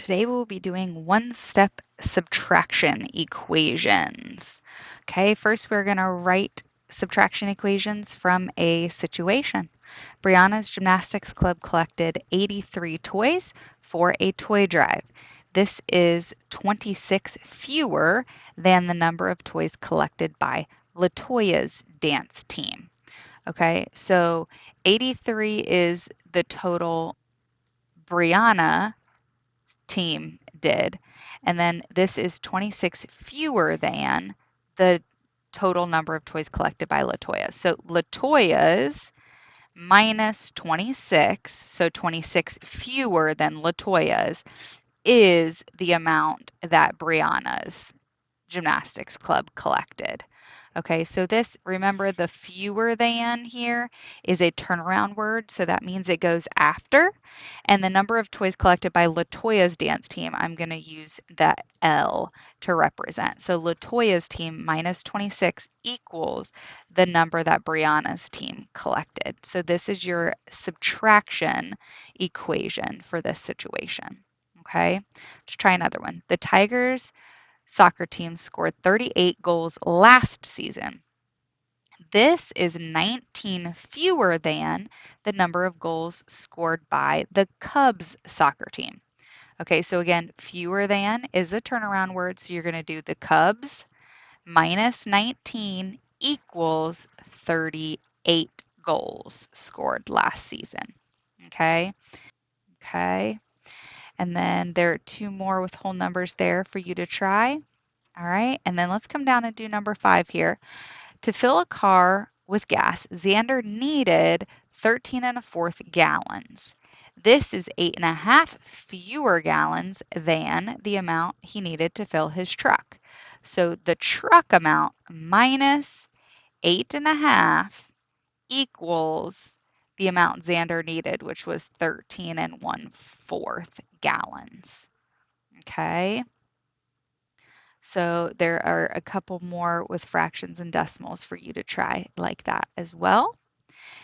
Today we'll be doing one-step subtraction equations. Okay, first we're going to write subtraction equations from a situation. Brianna's gymnastics club collected 83 toys for a toy drive. This is 26 fewer than the number of toys collected by Latoya's dance team. Okay, so 83 is the total Brianna team did. And then this is 26 fewer than the total number of toys collected by Latoya. So Latoya's minus 26, so 26 fewer than Latoya's, is the amount that Brianna's gymnastics club collected. Okay, so this, remember the fewer than here is a turnaround word, so that means it goes after. And the number of toys collected by Latoya's dance team, I'm going to use that L to represent. So Latoya's team minus 26 equals the number that Brianna's team collected. So this is your subtraction equation for this situation. Okay, let's try another one. The Tigers soccer team scored 38 goals last season. This is 19 fewer than the number of goals scored by the Cubs soccer team. Okay, so again, fewer than is a turnaround word, so you're going to do the Cubs minus 19 equals 38 goals scored last season. Okay, okay. And then there are two more with whole numbers there for you to try. All right, and then let's come down and do number 5 here. To fill a car with gas, Xander needed 13 1/4 gallons. This is 8.5 fewer gallons than the amount he needed to fill his truck. So the truck amount minus 8.5 equals the amount Xander needed, which was 13 1/4 gallons. Okay. So there are a couple more with fractions and decimals for you to try like that as well.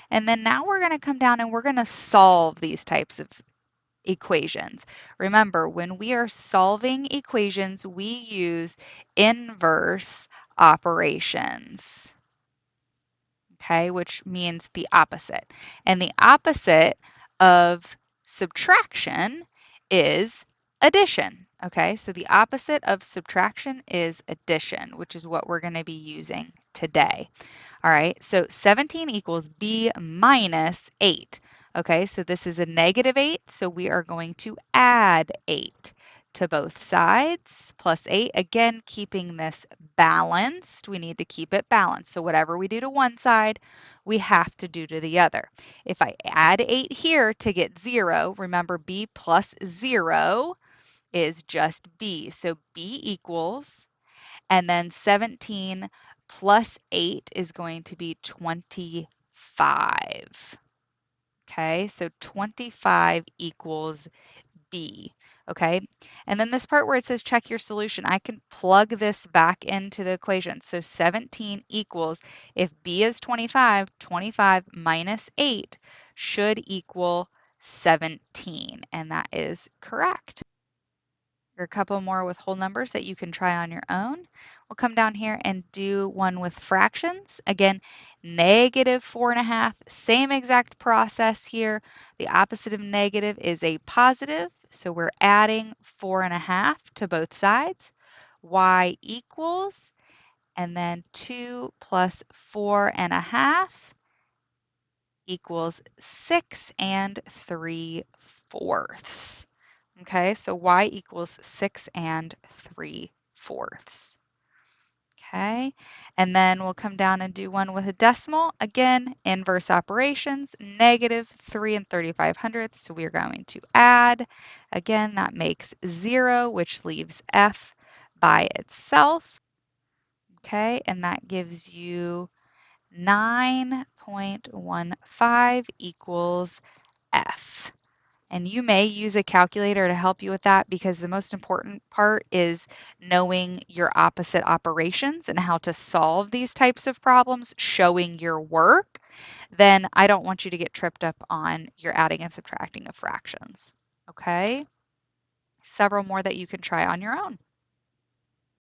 And then now we're going to come down and we're going to solve these types of equations. Remember, when we are solving equations, we use inverse operations, okay, which means the opposite. And the opposite of subtraction is addition. Okay, so the opposite of subtraction is addition, which is what we're going to be using today. All right, so 17 equals b minus 8. Okay, so this is a negative 8, so we are going to add 8 to both sides, plus 8. Again, keeping this balanced. We need to keep it balanced. So whatever we do to one side, we have to do to the other. If I add 8 here to get 0, remember b plus 0 is just b. So b equals, and then 17 plus 8 is going to be 25. Okay, so 25 equals b. Okay, and then this part where it says check your solution, I can plug this back into the equation. So 17 equals, if b is 25, 25 minus 8 should equal 17, and that is correct. Or a couple more with whole numbers that you can try on your own. We'll come down here and do one with fractions. Again, negative 4.5, same exact process here. The opposite of negative is a positive, so we're adding 4.5 to both sides. Y equals, and then 2 plus 4.5 equals 6 3/4. Okay, so y equals 6 3/4. Okay, and then we'll come down and do one with a decimal. Again, inverse operations, negative 3 35/100. So we're going to add. Again, that makes 0, which leaves f by itself. Okay, and that gives you 9.15 equals f. And you may use a calculator to help you with that, because the most important part is knowing your opposite operations and how to solve these types of problems, showing your work. Then I don't want you to get tripped up on your adding and subtracting of fractions. Okay? several more that you can try on your own.